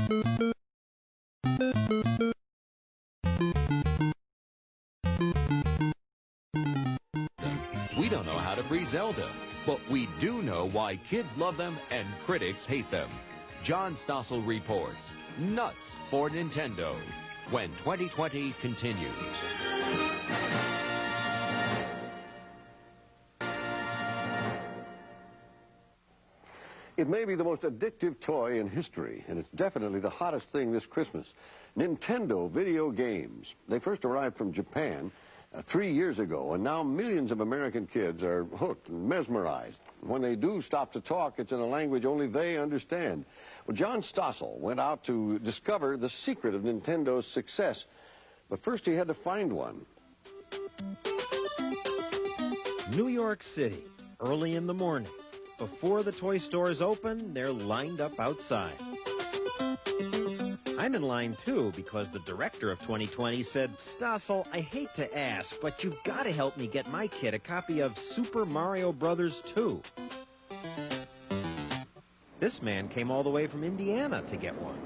We don't know how to free Zelda, but we do know why kids love them and critics hate them. John Stossel reports, nuts for Nintendo, when 2020 continues. It may be the most addictive toy in history, and it's definitely the hottest thing this Christmas. Nintendo video games. They first arrived from Japan 3 years ago, and now millions of American kids are hooked and mesmerized. When they do stop to talk, it's in a language only they understand. Well, John Stossel went out to discover the secret of Nintendo's success, but first he had to find one. New York City, early in the morning. Before the toy stores open, they're lined up outside. I'm in line, too, because the director of 2020 said, Stossel, I hate to ask, but you've got to help me get my kid a copy of Super Mario Brothers 2. This man came all the way from Indiana to get one.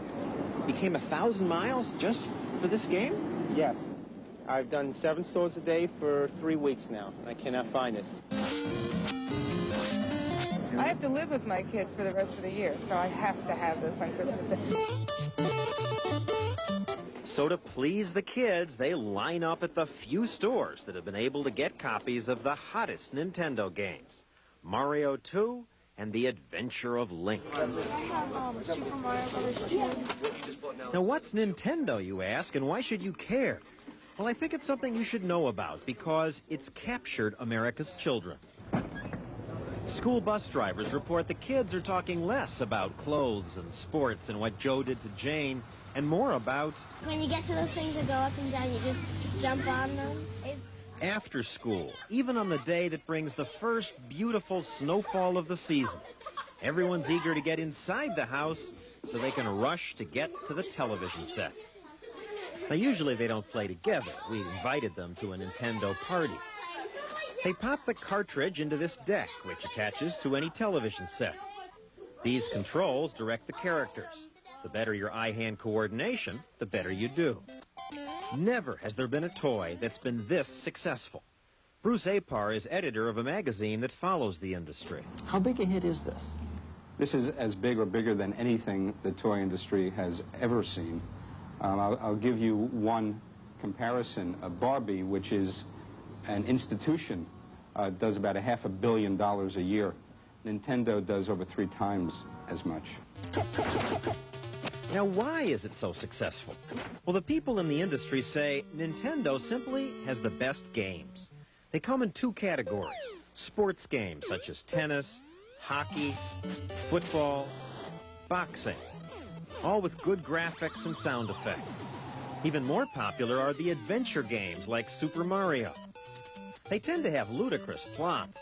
You came 1,000 miles just for this game? Yes. I've done 7 stores a day for 3 weeks now. I cannot find it. I have to live with my kids for the rest of the year, so I have to have this on Christmas Day. So to please the kids, they line up at the few stores that have been able to get copies of the hottest Nintendo games, Mario 2 and The Adventure of Link. I have Super Mario Brothers 2. Now, what's Nintendo, you ask, and why should you care? Well, I think it's something you should know about because it's captured America's children. School bus drivers report the kids are talking less about clothes and sports and what Joe did to Jane, and more about... When you get to those things that go up and down, you just jump on them. After school, even on the day that brings the first beautiful snowfall of the season. Everyone's eager to get inside the house so they can rush to get to the television set. Now, usually they don't play together. We invited them to a Nintendo party. They pop the cartridge into this deck, which attaches to any television set. These controls direct the characters. The better your eye-hand coordination, the better you do. Never has there been a toy that's been this successful. Bruce Apar is editor of a magazine that follows the industry. How big a hit is this? This is as big or bigger than anything the toy industry has ever seen. I'll give you one comparison. Barbie, which is an institution, does about $500 million a year. Nintendo does over 3 times as much. Now, why is it so successful? Well, the people in the industry say Nintendo simply has the best games. They come in 2 categories. Sports games such as tennis, hockey, football, boxing, all with good graphics and sound effects. Even more popular are the adventure games like Super Mario. They tend to have ludicrous plots.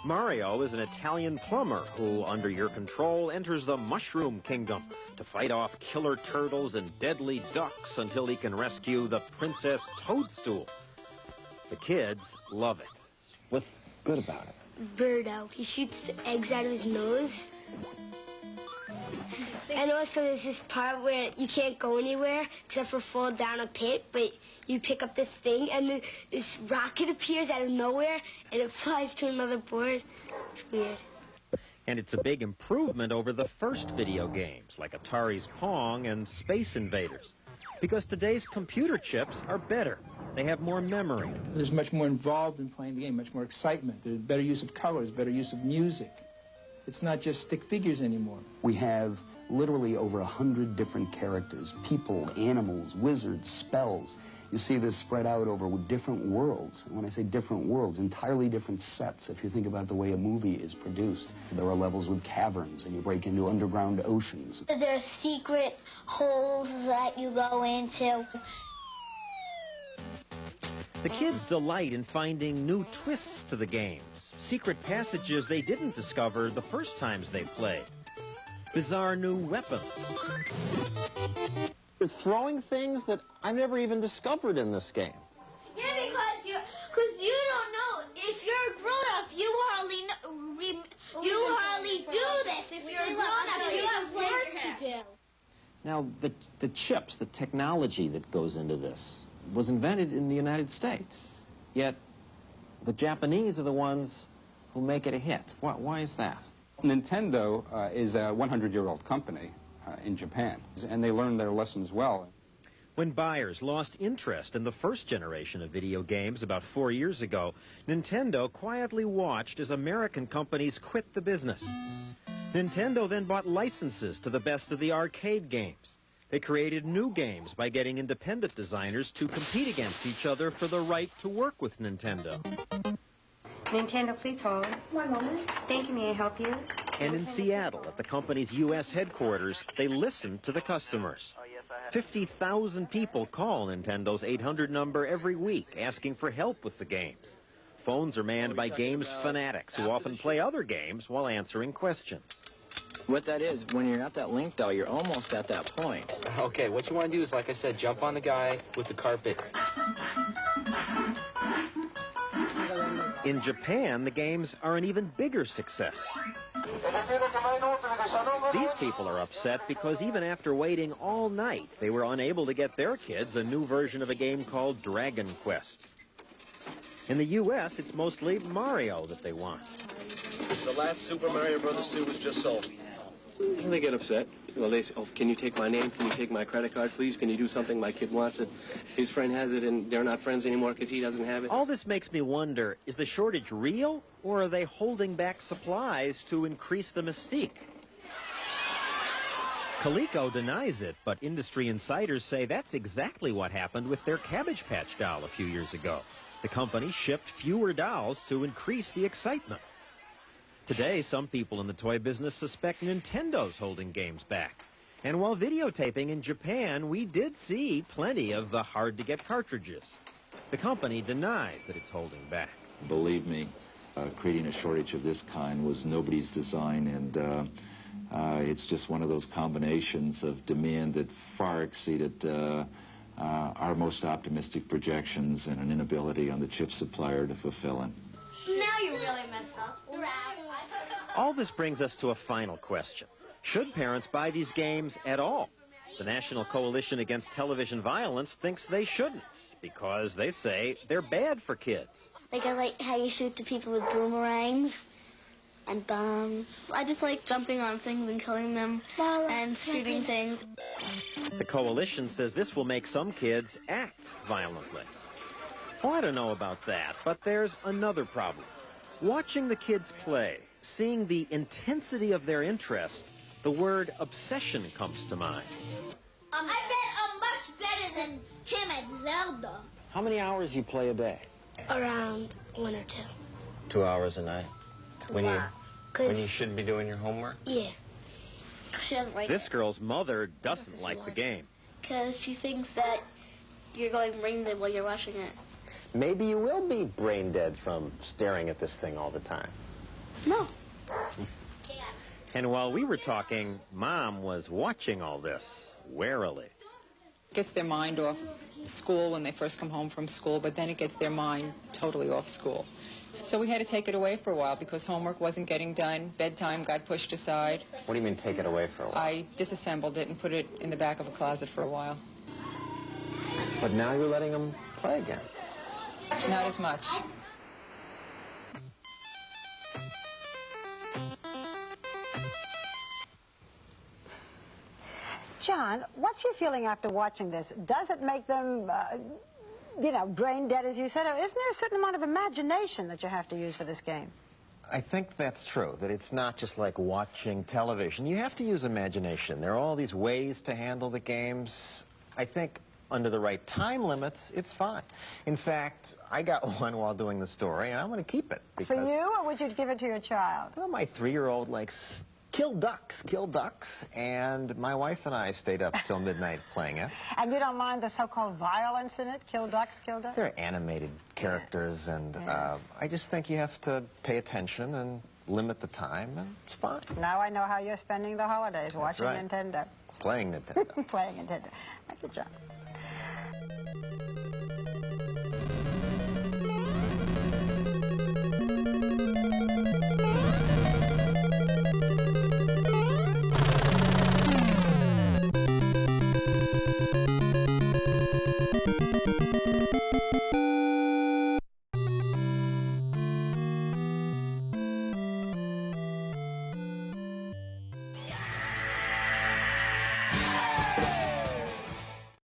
Mario is an Italian plumber who, under your control, enters the Mushroom Kingdom to fight off killer turtles and deadly ducks until he can rescue the Princess Toadstool. The kids love it. What's good about it? Birdo. He shoots the eggs out of his nose. And also there's this part where you can't go anywhere except for fall down a pit, but you pick up this thing and then this rocket appears out of nowhere and it flies to another board. It's weird. And it's a big improvement over the first video games like Atari's Pong and Space Invaders, because today's computer chips are better. They have more memory. There's much more involved in playing the game, much more excitement. There's better use of colors, better use of music. It's not just stick figures anymore. We have literally over 100 different characters, people, animals, wizards, spells. You see this spread out over different worlds. And when I say different worlds, entirely different sets. If you think about the way a movie is produced, there are levels with caverns, and you break into underground oceans. There are secret holes that you go into. The kids delight in finding new twists to the games, secret passages they didn't discover the first times they played, bizarre new weapons. You're throwing things that I've never even discovered in this game. Yeah, because you don't know. If you're a grown-up, you hardly do this. If you're a grown-up, you have work to do. Now, the chips, the technology that goes into this, was invented in the United States. Yet, the Japanese are the ones who make it a hit. Why is that? Nintendo is a 100-year-old company in Japan, and they learned their lessons well. When buyers lost interest in the first generation of video games about 4 years ago, Nintendo quietly watched as American companies quit the business. Nintendo then bought licenses to the best of the arcade games. They created new games by getting independent designers to compete against each other for the right to work with Nintendo. Nintendo, please hold. One moment. Thank you. May I help you? And in Seattle, at the company's U.S. headquarters, they listened to the customers. 50,000 people call Nintendo's 800 number every week asking for help with the games. Phones are manned by games fanatics who often play other games while answering questions. What that is, when you're at that link, though, you're almost at that point. Okay, what you want to do is, like I said, jump on the guy with the carpet. In Japan, the games are an even bigger success. These people are upset because even after waiting all night, they were unable to get their kids a new version of a game called Dragon Quest. In the U.S., it's mostly Mario that they want. The last Super Mario Brothers 2 was just sold. They get upset. Well, they say, oh, can you take my name? Can you take my credit card, please? Can you do something? My kid wants it. His friend has it, and they're not friends anymore because he doesn't have it. All this makes me wonder, is the shortage real, or are they holding back supplies to increase the mystique? Coleco denies it, but industry insiders say that's exactly what happened with their Cabbage Patch doll a few years ago. The company shipped fewer dolls to increase the excitement. Today, some people in the toy business suspect Nintendo's holding games back. And while videotaping in Japan, we did see plenty of the hard-to-get cartridges. The company denies that it's holding back. Believe me, creating a shortage of this kind was nobody's design, and it's just one of those combinations of demand that far exceeded our most optimistic projections and an inability on the chip supplier to fulfill it. Now you really messed up. All this brings us to a final question. Should parents buy these games at all? The National Coalition Against Television Violence thinks they shouldn't because they say they're bad for kids. Like, I like how you shoot the people with boomerangs and bombs. I just like jumping on things and killing them and shooting things. The coalition says this will make some kids act violently. Well, I don't know about that, but there's another problem. Watching the kids play, seeing the intensity of their interest, the word obsession comes to mind. I bet I'm much better than him at Zelda. How many hours you play a day? Around 1 or 2. 2 hours a night? When you should be doing your homework? Yeah. She doesn't like This girl's mother doesn't like the game. Because she thinks that you're going brain dead while you're watching it. Maybe you will be brain dead from staring at this thing all the time. No. And while we were talking, Mom was watching all this warily. Gets their mind off school when they first come home from school, but then it gets their mind totally off school. So we had to take it away for a while because homework wasn't getting done, bedtime got pushed aside. What do you mean take it away for a while? I disassembled it and put it in the back of a closet for a while. But now you're letting them play again. Not as much. John, what's your feeling after watching this? Does it make them, brain dead, as you said? Or isn't there a certain amount of imagination that you have to use for this game? I think that's true, that it's not just like watching television. You have to use imagination. There are all these ways to handle the games. I think under the right time limits, it's fine. In fact, I got one while doing the story, and I'm going to keep it. For you, or would you give it to your child? Well, my 3-year-old likes kill ducks, and my wife and I stayed up till midnight playing it. And you don't mind the so-called violence in it? Kill ducks, kill ducks? They're animated characters, and I just think you have to pay attention and limit the time, and it's fine. Now I know how you're spending the holidays, watching Nintendo. Playing Nintendo. Playing Nintendo. Thank you, John.